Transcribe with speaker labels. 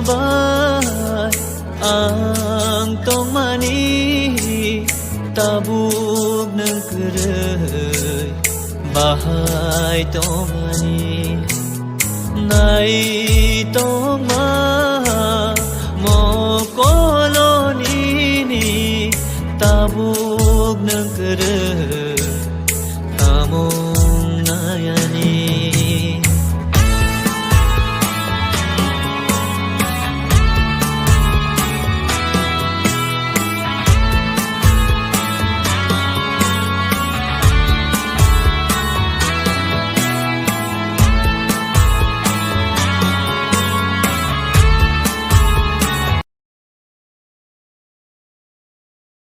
Speaker 1: babai ang tong mani tabuk negeri bahai tong mani nai tong ma mo koloni ni tabuk negeri